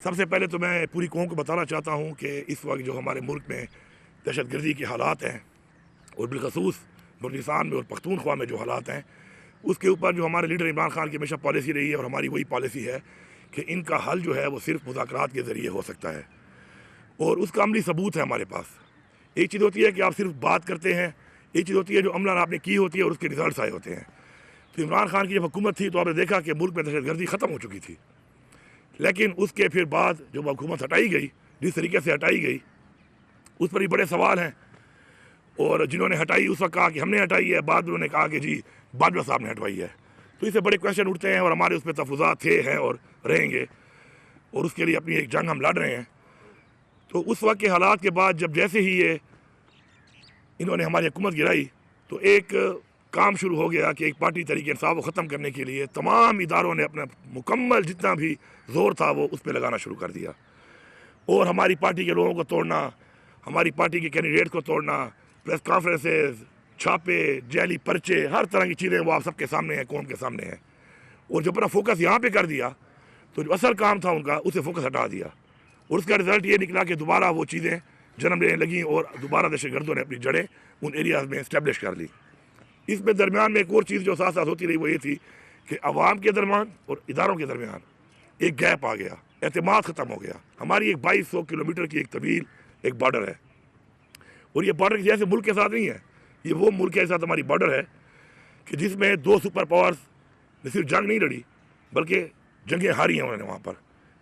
سب سے پہلے تو میں پوری قوم کو بتانا چاہتا ہوں کہ اس وقت جو ہمارے ملک میں دہشت گردی کے حالات ہیں اور بالخصوص بلوچستان میں اور پختونخوا میں جو حالات ہیں اس کے اوپر جو ہمارے لیڈر عمران خان کی ہمیشہ پالیسی رہی ہے اور ہماری وہی پالیسی ہے کہ ان کا حل جو ہے وہ صرف مذاکرات کے ذریعے ہو سکتا ہے اور اس کا عملی ثبوت ہے ہمارے پاس۔ ایک چیز ہوتی ہے کہ آپ صرف بات کرتے ہیں، ایک چیز ہوتی ہے جو عملاً آپ نے کی ہوتی ہے اور اس کے ریزلٹس آئے ہوتے ہیں۔ تو عمران خان کی جب حکومت تھی تو آپ نے دیکھا کہ ملک میں دہشت گردی ختم ہو چکی تھی، لیکن اس کے پھر بعد جب حکومت ہٹائی گئی، جس طریقے سے ہٹائی گئی اس پر بھی بڑے سوال ہیں، اور جنہوں نے ہٹائی اس وقت کہا کہ ہم نے ہٹائی ہے، بعد میں انہوں نے کہا کہ جی باجوہ صاحب نے ہٹوائی ہے۔ تو اس سے بڑے کویشچن اٹھتے ہیں اور ہمارے اس پہ تفوضات تھے ہیں اور رہیں گے، اور اس کے لیے اپنی ایک جنگ ہم لڑ رہے ہیں۔ تو اس وقت کے حالات کے بعد جب جیسے ہی انہوں نے ہماری حکومت گرائی تو ایک کام شروع ہو گیا کہ ایک پارٹی تحریک انصاف کو ختم کرنے کے لیے تمام اداروں نے اپنا مکمل جتنا بھی زور تھا وہ اس پہ لگانا شروع کر دیا، اور ہماری پارٹی کے لوگوں کو توڑنا، ہماری پارٹی کے کینڈیڈیٹ کو توڑنا، پریس کانفرنسز، چھاپے، جعلی پرچے، ہر طرح کی چیزیں وہ آپ سب کے سامنے ہیں، قوم کے سامنے ہیں۔ اور جو اپنا فوکس یہاں پہ کر دیا تو جو اصل کام تھا ان کا اسے فوکس ہٹا دیا، اور اس کا رزلٹ یہ نکلا کہ دوبارہ وہ چیزیں جنم لینے لگیں اور دوبارہ دہشت گردوں نے اپنی جڑیں ان ایریاز میں اسٹیبلش کر لی۔ اس میں درمیان میں ایک اور چیز جو ساتھ ساتھ ہوتی رہی وہ یہ تھی کہ عوام کے درمیان اور اداروں کے درمیان ایک گیپ آ گیا، اعتماد ختم ہو گیا۔ ہماری ایک 2200 کلومیٹر کی ایک طویل ایک بارڈر ہے، اور یہ بارڈر جیسے ملک کے ساتھ نہیں ہے، یہ وہ ملک کے ساتھ ہماری بارڈر ہے کہ جس میں دو سپر پاورز نے صرف جنگ نہیں لڑی بلکہ جنگیں ہاری ہیں انہوں نے وہاں پر۔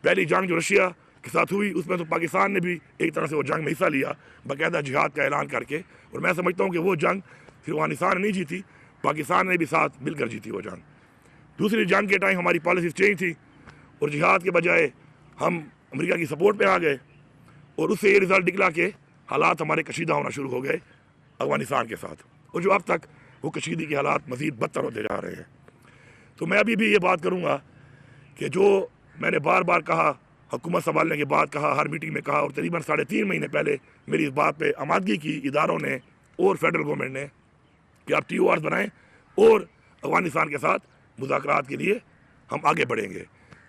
پہلی جنگ جو رشیا کے ساتھ ہوئی اس میں تو پاکستان نے بھی ایک طرح سے وہ جنگ میں حصہ لیا باقاعدہ جہاد کا اعلان کر کے، اور میں سمجھتا ہوں کہ وہ جنگ صرف افغانستان نے نہیں جیتی، پاکستان نے بھی ساتھ مل کر جیتی وہ جنگ۔ دوسری جنگ کے ٹائم ہماری پالیسی چینج تھی اور جہاد کے بجائے ہم امریکہ کی سپورٹ پہ آ گئے، اور اس سے یہ رزلٹ نکلا کہ حالات ہمارے کشیدہ ہونا شروع ہو گئے افغانستان کے ساتھ، اور جو اب تک وہ کشیدگی کے حالات مزید بدتر ہوتے جا رہے ہیں۔ تو میں ابھی بھی یہ بات کروں گا کہ جو میں نے بار بار کہا، حکومت سنبھالنے کے بعد کہا، ہر میٹنگ میں کہا، اور تقریباً 3.5 مہینے پہلے میری اس بات پہ آمادگی کی اداروں نے اور فیڈرل گورنمنٹ نے کہ آپ TORs بنائیں اور افغانستان کے ساتھ مذاکرات کے لیے ہم آگے بڑھیں گے۔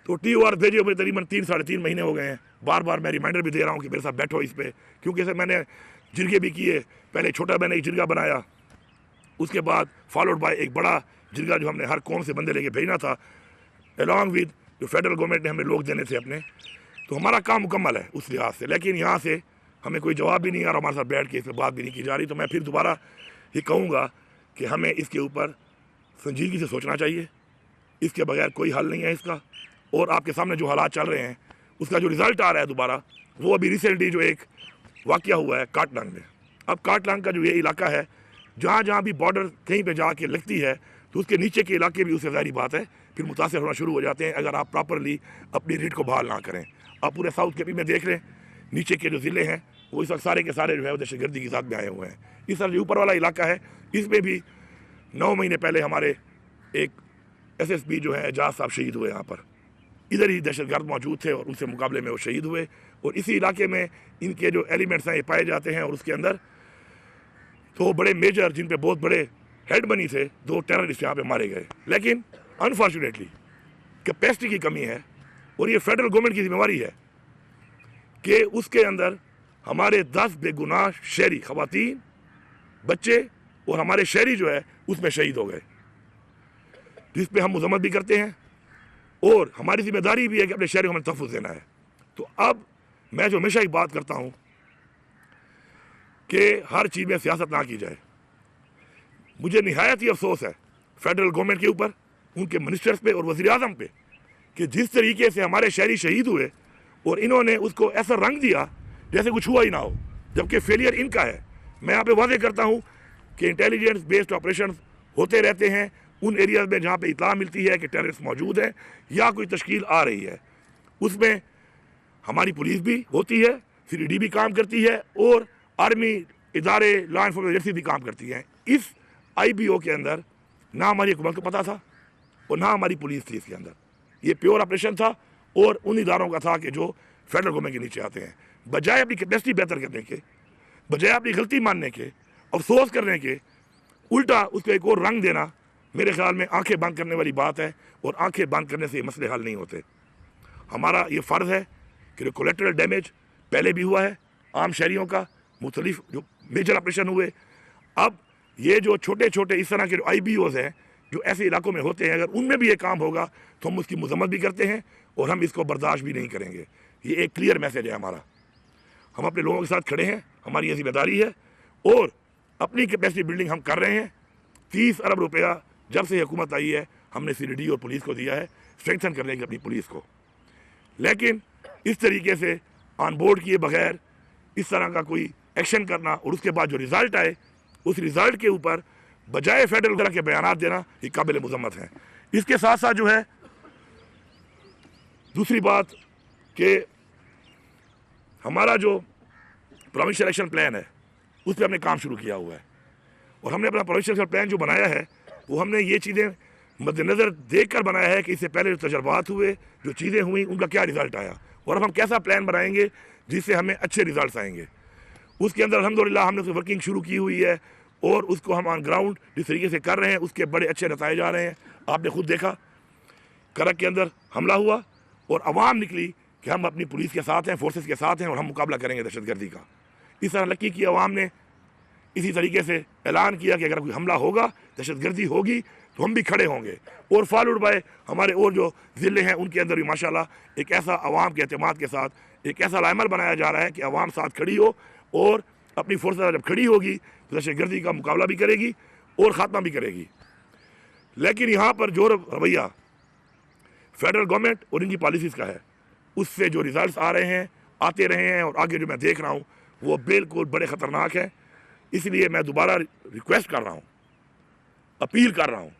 تو TOR بھیجے ہوئے تقریباً 3.5 مہینے ہو گئے ہیں۔ بار بار میں ریمائنڈر بھی دے رہا ہوں کہ میرے ساتھ بیٹھو اس پہ، کیونکہ اسے میں نے جرگے بھی کیے۔ پہلے چھوٹا میں نے ایک جرگہ بنایا، اس کے بعد فالوڈ بائی ایک بڑا جرگہ جو ہم نے ہر قوم سے بندے لے کے بھیجنا تھا، along with جو فیڈرل گورنمنٹ نے ہمیں لوگ دینے تھے اپنے۔ تو ہمارا کام مکمل ہے اس لحاظ سے، لیکن یہاں سے ہمیں کوئی جواب بھی نہیں آ رہا، ہمارے ساتھ بیٹھ کے اس پہ بات بھی نہیں کی جا رہی۔ تو میں پھر دوبارہ یہ کہوں گا کہ ہمیں اس کے اوپر سنجیدگی سے سوچنا چاہیے، اس کے بغیر کوئی حل نہیں ہے اس کا۔ اور آپ کے سامنے جو حالات چل رہے ہیں اس کا جو رزلٹ آ رہا ہے دوبارہ، وہ ابھی ریسنٹلی جو ایک واقعہ ہوا ہے کاٹلانگ میں۔ اب کاٹلانگ کا جو یہ علاقہ ہے، جہاں جہاں بھی بارڈر کہیں پہ جا کے لگتی ہے تو اس کے نیچے کے علاقے بھی اس سے ظاہری بات ہے پھر متاثر ہونا شروع ہو جاتے ہیں اگر آپ پراپرلی اپنی ریٹ کو بحال نہ کریں۔ آپ پورے ساؤتھ کے بھی میں دیکھ رہے ہیں، نیچے کے جو ضلع ہیں وہ اس وقت سارے کے سارے جو ہے وہ دہشت گردی کی ذات میں آئے ہوئے ہیں۔ اس طرح جو اوپر والا علاقہ ہے اس میں بھی 9 مہینے پہلے ہمارے ایک SSP جو ہے اعجاز صاحب شہید ہوئے، یہاں پر ادھر ہی دہشت گرد موجود تھے اور ان سے مقابلے میں وہ شہید ہوئے، اور اسی علاقے میں ان کے جو ایلیمنٹس ہیں یہ پائے جاتے ہیں، اور اس کے اندر 2 بڑے میجر جن پہ بہت بڑے ہیڈ بنی تھے 2 ٹیررسٹ یہاں پہ مارے گئے۔ لیکن انفارچونیٹلی کیپیسٹی کی کمی ہے، اور یہ فیڈرل گورنمنٹ کی ذمہ داری ہے کہ اس کے اندر ہمارے 10 بے گناہ شہری، خواتین، بچے اور ہمارے شہری جو ہے اس میں شہید ہو گئے، جس پہ ہم مذمت بھی کرتے ہیں، اور ہماری ذمہ داری بھی ہے کہ اپنے شہریوں کو ہمیں تحفظ دینا ہے۔ تو اب میں جو ہمیشہ ایک بات کرتا ہوں کہ ہر چیز میں سیاست نہ کی جائے۔ مجھے نہایت ہی افسوس ہے فیڈرل گورنمنٹ کے اوپر، ان کے منسٹرز پہ اور وزیر اعظم پہ، کہ جس طریقے سے ہمارے شہری شہید ہوئے اور انہوں نے اس کو ایسا رنگ دیا جیسے کچھ ہوا ہی نہ ہو، جبکہ فیلئر ان کا ہے۔ میں یہاں پہ واضح کرتا ہوں کہ انٹیلیجنس بیسڈ آپریشنز ہوتے رہتے ہیں ان ایریاز میں جہاں پہ اطلاع ملتی ہے کہ ٹیررسٹ موجود ہیں یا کوئی تشکیل آ رہی ہے۔ اس میں ہماری پولیس بھی ہوتی ہے، CRD بھی کام کرتی ہے، اور آرمی ادارے، لا انفورسمنٹ ایجنسی بھی کام کرتی ہیں۔ اس IBO کے اندر نہ ہماری حکومت کو پتہ تھا اور نہ ہماری پولیس تھی اس کے اندر۔ یہ پیور آپریشن تھا اور ان اداروں کا تھا کہ جو فیڈرل گورنمنٹ کے نیچے آتے ہیں۔ بجائے اپنی کیپیسٹی بہتر کرنے کے، بجائے اپنی غلطی ماننے کے، افسوس کرنے کے، الٹا اس کو ایک اور رنگ دینا میرے خیال میں آنکھیں بند کرنے والی بات ہے، اور آنکھیں بند کرنے سے یہ مسئلے حل نہیں ہوتے۔ ہمارا یہ فرض ہے کہ کولیٹرل ڈیمیج پہلے بھی ہوا ہے عام شہریوں کا، مختلف جو میجر آپریشن ہوئے. اب یہ جو چھوٹے چھوٹے اس طرح کے جو آئی بی اوز ہیں جو ایسے علاقوں میں ہوتے ہیں، اگر ان میں بھی یہ کام ہوگا تو ہم اس کی مذمت بھی کرتے ہیں اور ہم اس کو برداشت بھی نہیں کریں گے. یہ ایک کلیئر میسج ہے ہمارا. ہم اپنے لوگوں کے ساتھ کھڑے ہیں، ہماری یہ ذمہ داری ہے، اور اپنی کیپیسٹی بلڈنگ ہم کر رہے ہیں. 30 ارب روپیہ جب سے حکومت آئی ہے ہم نے CDD اور پولیس کو دیا ہے اسٹرینتھن کرنے کی اپنی پولیس کو. لیکن اس طریقے سے آن بورڈ کیے بغیر اس طرح کا کوئی ایکشن کرنا اور اس کے بعد جو رزلٹ آئے اس رزلٹ کے اوپر بجائے فیڈرل طرح کے بیانات دینا یہ قابل مذمت ہیں. اس کے ساتھ ساتھ جو ہے دوسری بات کہ ہمارا جو پروونشل ایکشن پلان ہے اس پہ ہم نے کام شروع کیا ہوا ہے، اور ہم نے اپنا پروونشل ایکشن پلان جو بنایا ہے وہ ہم نے یہ چیزیں مد نظر دیکھ کر بنایا ہے کہ اس سے پہلے جو تجربات ہوئے، جو چیزیں ہوئیں، ان کا کیا رزلٹ آیا، اور اب ہم کیسا پلان بنائیں گے جس سے ہمیں اچھے رزلٹس آئیں گے. اس کے اندر الحمدللہ ہم نے اس ورکنگ شروع کی ہوئی ہے، اور اس کو ہم آن گراؤنڈ جس طریقے سے کر رہے ہیں اس کے بڑے اچھے نتائج آ رہے ہیں. آپ نے خود دیکھا کرک کے اندر حملہ ہوا اور عوام نکلی کہ ہم اپنی پولیس کے ساتھ ہیں، فورسز کے ساتھ ہیں، اور ہم مقابلہ کریں گے دہشت گردی کا. اس طرح لکی کی عوام نے اسی طریقے سے اعلان کیا کہ اگر کوئی حملہ ہوگا، دہشت گردی ہوگی تو ہم بھی کھڑے ہوں گے. اور فالوڈ بائی ہمارے اور جو ضلع ہیں ان کے اندر بھی ماشاءاللہ ایک ایسا عوام کے اعتماد کے ساتھ ایک ایسا عمل بنایا جا رہا ہے کہ عوام ساتھ کھڑی ہو، اور اپنی فورسز جب کھڑی ہوگی تو دہشت گردی کا مقابلہ بھی کرے گی اور خاتمہ بھی کرے گی. لیکن یہاں پر جو رویہ فیڈرل گورنمنٹ اور ان کی پالیسیز کا ہے اس سے جو ریزلٹس آ رہے ہیں، آتے رہے ہیں، اور آگے جو میں دیکھ رہا ہوں وہ بالکل بڑے خطرناک ہیں. اس لیے میں دوبارہ ریکویسٹ کر رہا ہوں، اپیل کر رہا ہوں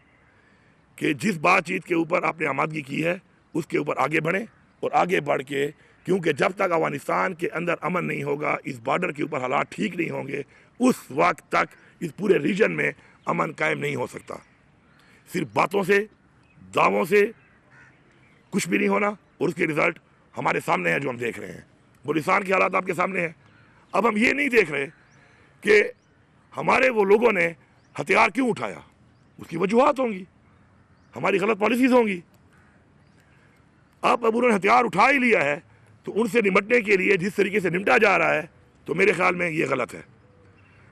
کہ جس بات چیت کے اوپر آپ نے آمادگی کی ہے اس کے اوپر آگے بڑھیں، اور آگے بڑھ کے، کیونکہ جب تک افغانستان کے اندر امن نہیں ہوگا، اس بارڈر کے اوپر حالات ٹھیک نہیں ہوں گے، اس وقت تک اس پورے ریجن میں امن قائم نہیں ہو سکتا. صرف باتوں سے، دعووں سے کچھ بھی نہیں ہونا، اور اس کے رزلٹ ہمارے سامنے ہیں جو ہم دیکھ رہے ہیں. بلوچستان کے حالات آپ کے سامنے ہیں. اب ہم یہ نہیں دیکھ رہے کہ ہمارے وہ لوگوں نے ہتھیار کیوں اٹھایا، اس کی وجوہات ہوں گی، ہماری غلط پالیسیز ہوں گی. اب انہوں نے ہتھیار اٹھا ہی لیا ہے تو ان سے نمٹنے کے لیے جس طریقے سے نمٹا جا رہا ہے تو میرے خیال میں یہ غلط ہے.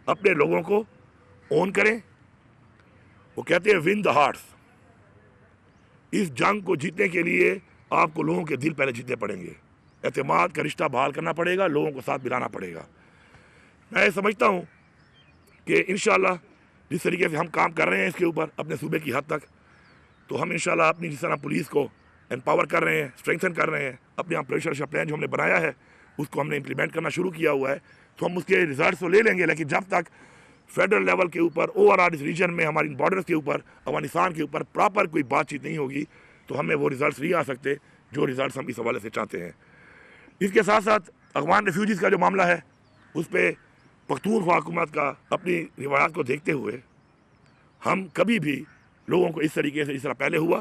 اپنے لوگوں کو اون کریں. وہ کہتے ہیں ون دا ہارٹس. اس جنگ کو جیتنے کے لیے آپ کو لوگوں کے دل پہلے جیتنے پڑیں گے، اعتماد کا رشتہ بحال کرنا پڑے گا، لوگوں کو ساتھ ملانا پڑے گا. میں سمجھتا ہوں کہ انشاءاللہ جس طریقے سے ہم کام کر رہے ہیں اس کے اوپر اپنے صوبے کی حد تک، تو ہم انشاءاللہ اپنی جس طرح پولیس کو امپاور کر رہے ہیں، اسٹرینتھن کر رہے ہیں، اپنے آپریشن پلان جو ہم نے بنایا ہے اس کو ہم نے امپلیمنٹ کرنا شروع کیا ہوا ہے، تو ہم اس کے ریزلٹس تو لے لیں گے. لیکن جب تک فیڈرل لیول کے اوپر اوور آل اس ریجن میں ہماری بارڈرز کے اوپر افغانستان کے اوپر پراپر کوئی بات چیت نہیں ہوگی تو ہمیں وہ ریزلٹس نہیں آ سکتے جو ریزلٹس ہم اس حوالے سے چاہتے ہیں. اس کے ساتھ ساتھ افغان ریفیوجیز کا جو معاملہ ہے اس پہ پختونخوا حکومت کا اپنی روایات کو دیکھتے ہوئے ہم کبھی بھی لوگوں کو اس طریقے سے، اس طرح پہلے ہوا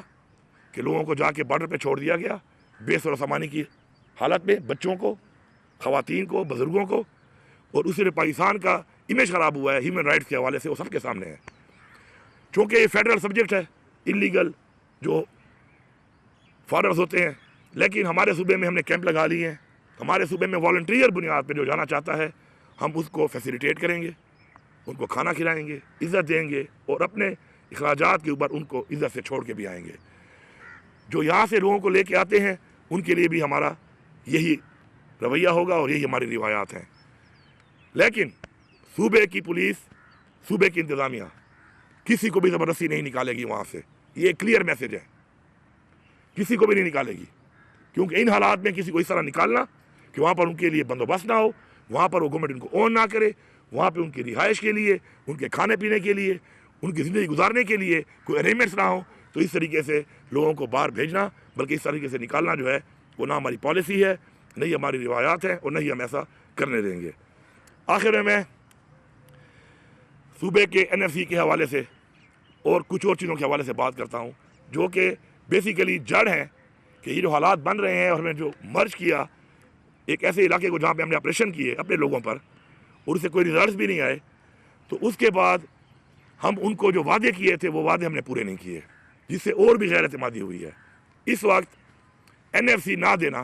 کہ لوگوں کو جا کے بارڈر پہ چھوڑ دیا گیا بے سر و سامانی کی حالت میں، بچوں کو، خواتین کو، بزرگوں کو، اور اس سے پاکستان کا امیج خراب ہوا ہے ہیومن رائٹس کے حوالے سے، وہ سب کے سامنے ہے. چونکہ یہ فیڈرل سبجیکٹ ہے، انلیگل جو فارنرز ہوتے ہیں، لیکن ہمارے صوبے میں ہم نے کیمپ لگا لیے ہیں. ہمارے صوبے میں والنٹیئر بنیاد پہ جو جانا چاہتا ہے ہم اس کو فیسیلیٹیٹ کریں گے، ان کو کھانا کھلائیں گے، عزت دیں گے، اور اپنے اخراجات کے اوپر ان کو عزت سے چھوڑ کے بھی آئیں گے. جو یہاں سے لوگوں کو لے کے آتے ہیں ان کے لیے بھی ہمارا یہی رویہ ہوگا اور یہی ہماری روایات ہیں. لیکن صوبے کی پولیس، صوبے کی انتظامیہ کسی کو بھی زبردستی نہیں نکالے گی وہاں سے. یہ ایک کلیئر میسج ہے، کسی کو بھی نہیں نکالے گی، کیونکہ ان حالات میں کسی کو اس طرح نکالنا کہ وہاں پر ان کے لیے بندوبست نہ ہو، وہاں پر وہ گورنمنٹ ان کو اون نہ کرے، وہاں پہ ان کی رہائش کے لیے، ان کے کھانے پینے کے لیے، ان کی زندگی گزارنے کے لیے کوئی ارینجمنٹس نہ ہو، تو اس طریقے سے لوگوں کو باہر بھیجنا، بلکہ اس طریقے سے نکالنا جو ہے وہ نہ ہماری پالیسی ہے، نہ ہی ہماری روایات ہیں، اور نہ ہی ہم ایسا کرنے دیں گے. آخر میں صوبے کے NFC کے حوالے سے اور کچھ اور چیزوں کے حوالے سے بات کرتا ہوں جو کہ بیسیکلی جڑ ہیں کہ یہ جو حالات بن رہے ہیں، اور ہم نے جو مرج کیا ایک ایسے علاقے کو جہاں پہ ہم نے آپریشن کیے اپنے لوگوں پر اور اس سے کوئی ریزلٹس بھی نہیں آئے، تو اس کے بعد ہم ان کو جو وعدے کیے تھے وہ وعدے ہم نے پورے نہیں کیے، جس سے اور بھی غیر اعتمادی ہوئی ہے. اس وقت NFC نہ دینا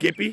KP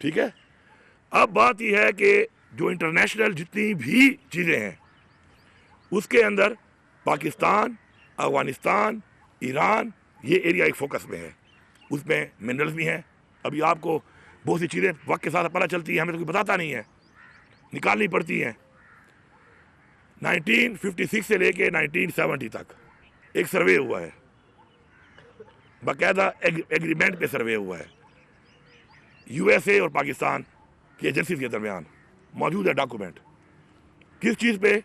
ٹھیک ہے. اب بات یہ ہے کہ جو انٹرنیشنل جتنی بھی چیزیں ہیں اس کے اندر پاکستان، افغانستان، ایران، یہ ایریا ایک فوکس میں ہے. اس میں منرلز بھی ہیں. ابھی آپ کو بہت سی چیزیں وقت کے ساتھ پتہ چلتی ہیں، ہمیں تو کوئی بتاتا نہیں ہے، نکالنی پڑتی ہیں. 1956 سے لے کے 1970 تک ایک سروے ہوا ہے، باقاعدہ ایگریمنٹ پہ سروے ہوا ہے. یو ایس اے اور پاکستان کی ایجنسیز کے درمیان موجود ہے ڈاکومنٹ. کس چیز پہ؟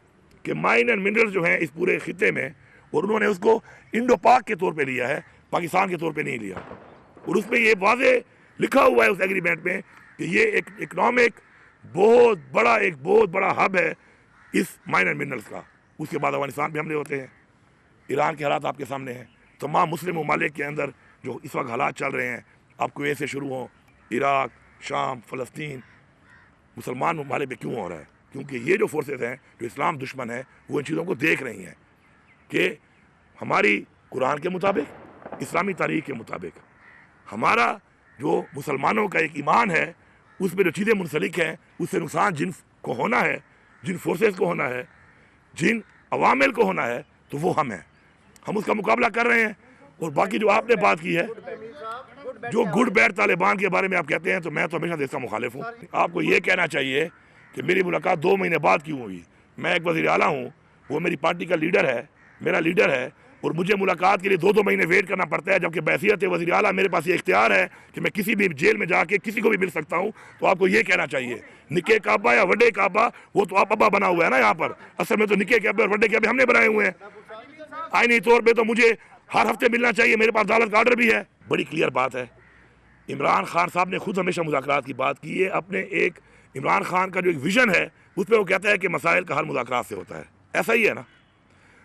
کہ مائن اینڈ منرل جو ہیں اس پورے خطے میں، اور انہوں نے اس کو انڈو پاک کے طور پہ لیا ہے، پاکستان کے طور پہ نہیں لیا. اور اس میں یہ واضح لکھا ہوا ہے اس ایگریمنٹ میں کہ یہ ایک اکنامک بہت بڑا ہب ہے اس مائن اینڈ منرلز کا. اس کے بعد افغانستان پہ حملے ہوتے ہیں. ایران کے حالات آپ کے سامنے ہیں. تمام مسلم ممالک کے اندر جو اس وقت حالات چل رہے ہیں، آپ کویت سے شروع ہوں، عراق، شام، فلسطین، مسلمان ممالک پہ کیوں ہو رہا ہے؟ کیونکہ یہ جو فورسز ہیں جو اسلام دشمن ہے وہ ان چیزوں کو دیکھ رہی ہیں کہ ہماری قرآن کے مطابق، اسلامی تاریخ کے مطابق ہمارا جو مسلمانوں کا ایک ایمان ہے اس میں جو چیزیں منسلک ہیں اس سے نقصان جن کو ہونا ہے، جن فورسز کو ہونا ہے، جن عوامل کو ہونا ہے، تو وہ ہم ہیں. ہم اس کا مقابلہ کر رہے ہیں. اور باقی جو آپ نے بات کی ہے، جو گڈ بیڈ طالبان کے بارے میں آپ کہتے ہیں، تو میں تو ہمیشہ اس کا مخالف ہوں. آپ کو یہ کہنا چاہیے کہ میری ملاقات 2 مہینے بعد کیوں ہوئی. میں ایک وزیر اعلیٰ ہوں، وہ میری پارٹی کا لیڈر ہے، میرا لیڈر ہے، اور مجھے ملاقات کے لیے 2 مہینے ویٹ کرنا پڑتا ہے، جبکہ بحیثیت وزیر اعلیٰ میرے پاس یہ اختیار ہے کہ میں کسی بھی جیل میں جا کے کسی کو بھی مل سکتا ہوں. تو آپ کو یہ کہنا چاہیے نکے کعبہ یا وڈے کعبہ وہ تو آپ ابا بنا ہوا ہے نا یہاں پر. اصل میں تو نکے کعبے اور وڈے کعبے ہم نے بنائے ہوئے ہیں. آئینی طور پہ تو مجھے ہر ہفتے ملنا چاہیے، میرے پاس عدالت کا آرڈر بھی ہے. بڑی کلیئر بات ہے. عمران خان صاحب نے خود ہمیشہ مذاکرات کی بات کی ہے. اپنے ایک عمران خان کا جو ایک ویژن ہے اس پہ وہ کہتا ہے کہ مسائل کا حل مذاکرات سے ہوتا ہے. ایسا ہی ہے نا.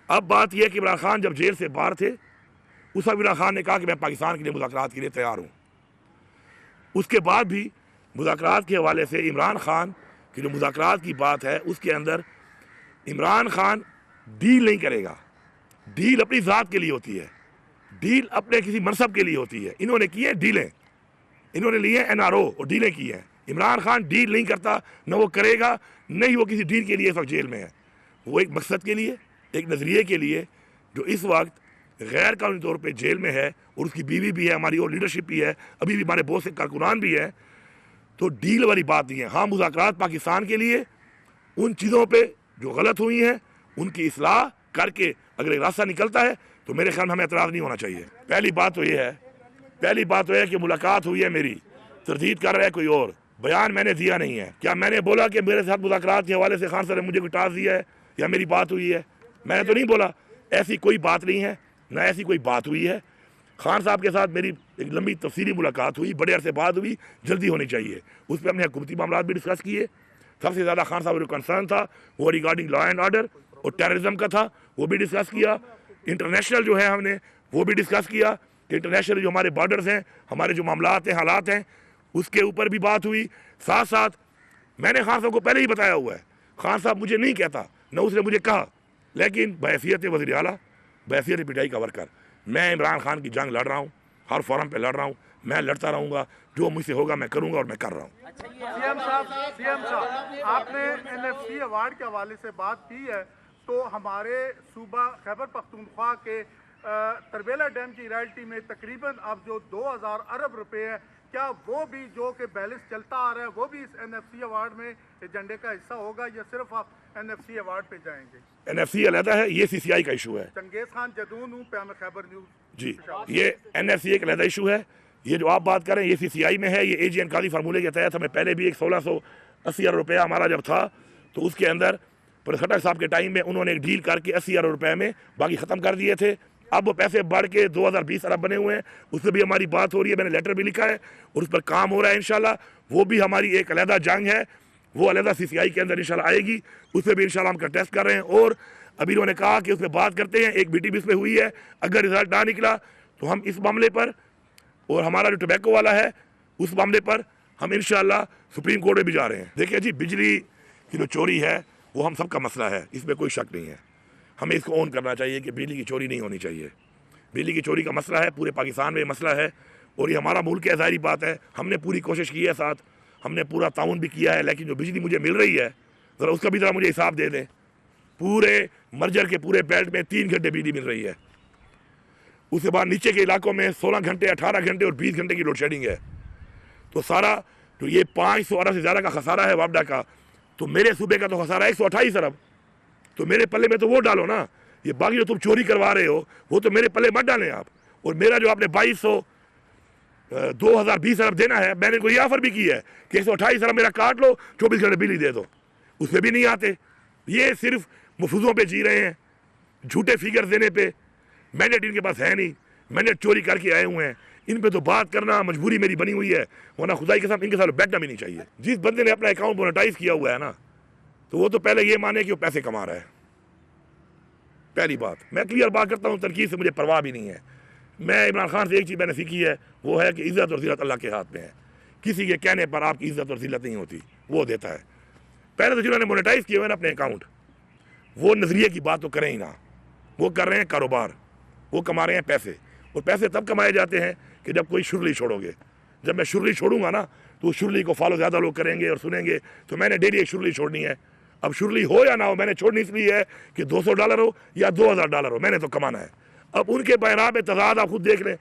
اب بات یہ ہے کہ عمران خان جب جیل سے باہر تھے اس وقت عمران خان نے کہا کہ میں پاکستان کے لیے مذاکرات کے لیے تیار ہوں. اس کے بعد بھی مذاکرات کے حوالے سے عمران خان کی جو مذاکرات کی بات ہے اس کے اندر عمران خان ڈیل نہیں کرے گا. ڈیل اپنی ذات کے لیے ہوتی ہے، ڈیل اپنے کسی منصب کے لیے ہوتی ہے. انہوں نے کی ہیں ڈیلیں، انہوں نے لیے این آر او اور ڈیلیں کی ہیں. عمران خان ڈیل نہیں کرتا، نہ وہ کرے گا، نہیں وہ کسی ڈیل کے لیے اس وقت جیل میں ہے. وہ ایک مقصد کے لیے، ایک نظریے کے لیے جو اس وقت غیر قانونی طور پہ جیل میں ہے، اور اس کی بیوی بھی ہے، ہماری اور لیڈرشپ بھی ہے، ابھی بھی ہمارے بہت سے کارکنان بھی ہیں. تو ڈیل والی بات نہیں ہے. ہاں مذاکرات پاکستان کے لیے ان چیزوں پہ جو غلط ہوئی ہیں ان کی اصلاح کر کے اگر ایک راستہ نکلتا ہے تو میرے خیال میں ہمیں اعتراض نہیں ہونا چاہیے. پہلی بات تو یہ ہے کہ ملاقات ہوئی ہے میری، تردید کر رہا ہے کوئی اور. بیان میں نے دیا نہیں ہے. کیا میں نے بولا کہ میرے ساتھ مذاکرات کے حوالے سے خان صاحب نے مجھے کوئی ٹاسک دیا ہے یا میری بات ہوئی ہے؟ میں نے تو نہیں بولا. ایسی کوئی بات نہیں ہے، نہ ایسی کوئی بات ہوئی ہے. خان صاحب کے ساتھ میری ایک لمبی تفصیلی ملاقات ہوئی، بڑے عرصے بعد ہوئی، جلدی ہونی چاہیے. اس پہ ہم نے حکومتی معاملات بھی ڈسکس کیے. سب سے زیادہ خان صاحب جو کنسرن تھا وہ ریگارڈنگ لا اینڈ آرڈر اور ٹیررزم کا تھا، وہ بھی ڈسکس کیا. انٹرنیشنل جو ہے ہم نے وہ بھی ڈسکس کیا کہ انٹرنیشنل جو ہمارے بارڈرز ہیں، ہمارے جو معاملات ہیں، حالات ہیں، اس کے اوپر بھی بات ہوئی. ساتھ ساتھ میں نے خان صاحب کو پہلے ہی بتایا ہوا ہے. خان صاحب مجھے نہیں کہتا، نہ اس نے مجھے کہا، لیکن بحیثیت وزیر اعلیٰ، بحیثیت پی ٹی آئی کا ورکر، میں عمران خان کی جنگ لڑ رہا ہوں، ہر فورم پہ لڑ رہا ہوں. میں لڑتا رہوں گا، جو مجھ سے ہوگا میں کروں گا اور میں کر رہا ہوں. سی ایم صاحب آپ نے NFC ایوارڈ کے حوالے سے بات کی ہے، تو ہمارے صوبہ خیبر پختونخوا کے تربیلا ڈیم کی رائلٹی میں تقریباً اب جو 2000 ارب روپے ہیں، کیا وہ بھی جو کہ بیلنس چلتا آ رہا ہے وہ بھی اس NFC ایوارڈ میں ایجنڈے کا حصہ ہوگا، یا صرف آپ NFC ایوارڈ پہ جائیں گے؟ NFC علیحدہ ہے، یہ CCI کا ایشو ہے. چنگیز خان جدون ہوں، پیام خیبر نیوز. جی یہ NFC ایک علیحدہ ایشو ہے. یہ جو آپ بات کریں یہ CCI میں ہے. یہ AGN قاضی فارمولے کے تحت ہمیں پہلے بھی ایک 1680 ارب روپیہ ہمارا جب تھا تو اس کے اندر خٹک صاحب کے ٹائم میں انہوں نے ایک ڈیل کر کے 80 ارب روپے میں باقی ختم کر دیے تھے. اب وہ پیسے بڑھ کے 2020 ارب بنے ہوئے ہیں. اس پہ بھی ہماری بات ہو رہی ہے، میں نے لیٹر بھی لکھا ہے اور اس پر کام ہو رہا ہے انشاءاللہ. وہ بھی ہماری ایک علیحدہ جنگ ہے، وہ علیحدہ CCI کے اندر انشاءاللہ آئے گی. اس پہ بھی انشاءاللہ ہم کنٹیسٹ کر رہے ہیں. اور ابھی انہوں نے کہا کہ اس پہ بات کرتے ہیں. ایک BT بھی اس پہ ہوئی ہے. اگر رزلٹ نہ نکلا تو ہم اس معاملے پر، اور ہمارا جو ٹوبیکو والا ہے اس معاملے پر ہم انشاءاللہ سپریم کورٹ میں بھی جا رہے ہیں. دیکھیں جی، بجلی کی جو چوری ہے وہ ہم سب کا مسئلہ ہے، اس میں کوئی شک نہیں ہے. ہمیں اس کو اون کرنا چاہیے کہ بجلی کی چوری نہیں ہونی چاہیے. بجلی کی چوری کا مسئلہ ہے، پورے پاکستان میں مسئلہ ہے، اور یہ ہمارا ملک ہے، ظاہری بات ہے. ہم نے پوری کوشش کی ہے ساتھ ہم نے پورا تعاون بھی کیا ہے، لیکن جو بجلی مجھے مل رہی ہے ذرا اس کا بھی ذرا مجھے حساب دے دیں۔ پورے مرجر کے پورے بیلٹ میں 3 گھنٹے بجلی مل رہی ہے، اس کے بعد نیچے کے علاقوں میں 16 گھنٹے 18 گھنٹے اور 20 گھنٹے کی لوڈ شیڈنگ ہے۔ تو سارا جو یہ 500 ارب سے زیادہ کا خسارہ ہے وابڈا کا، تو میرے صوبے کا تو خسارہ 128 ارب، تو میرے پلے میں تو وہ ڈالو نا۔ یہ باقی جو تم چوری کروا رہے ہو وہ تو میرے پلے مت ڈالیں آپ۔ اور میرا جو آپ نے 2020 ارب دینا ہے، میں نے کوئی آفر بھی کی ہے کہ 128 ارب میرا کاٹ لو، 24 گھنٹے بجلی دے دو، اس پہ بھی نہیں آتے۔ یہ صرف مفروضوں پہ جی رہے ہیں، جھوٹے فگر دینے پہ۔ مینڈیٹ ان کے پاس ہے نہیں، مینڈیٹ چوری کر کے آئے ہوئے ہیں۔ ان پہ تو بات کرنا مجبوری میری بنی ہوئی ہے، ورنہ خدائی کے ساتھ ان کے ساتھ بیٹھنا بھی نہیں چاہیے۔ جس بندے نے اپنا اکاؤنٹ مونیٹائز کیا ہوا ہے نا، تو وہ تو پہلے یہ مانے کہ وہ پیسے کما رہا ہے۔ پہلی بات میں کلیئر بات کرتا ہوں، تنقید سے مجھے پرواہ بھی نہیں ہے۔ میں عمران خان سے ایک چیز میں نے سیکھی ہے، وہ ہے کہ عزت اور ذلت اللہ کے ہاتھ میں ہے۔ کسی کے کہنے پر آپ کی عزت اور ذلت نہیں ہوتی، وہ دیتا ہے۔ پہلے تو جنہوں نے مونیٹائز کیے ہوئے نا اپنے اکاؤنٹ، وہ نظریے کی بات تو کریں ہی نہ، وہ کر رہے ہیں کاروبار، وہ کما رہے ہیں پیسے۔ اور پیسے تب کمائے جاتے ہیں کہ جب کوئی شرلی چھوڑو گے۔ جب میں شرلی چھوڑوں گا نا تو اس شرلی کو فالو زیادہ لوگ کریں گے اور سنیں گے، تو میں نے ڈیلی ایک شرلی چھوڑنی ہے۔ اب شرلی ہو یا نہ ہو، میں نے چھوڑنی اس لیے ہے کہ $200 ہو یا $2000 ہو، میں نے تو کمانا ہے۔ اب ان کے پیرا میں تضاد آپ خود دیکھ لیں۔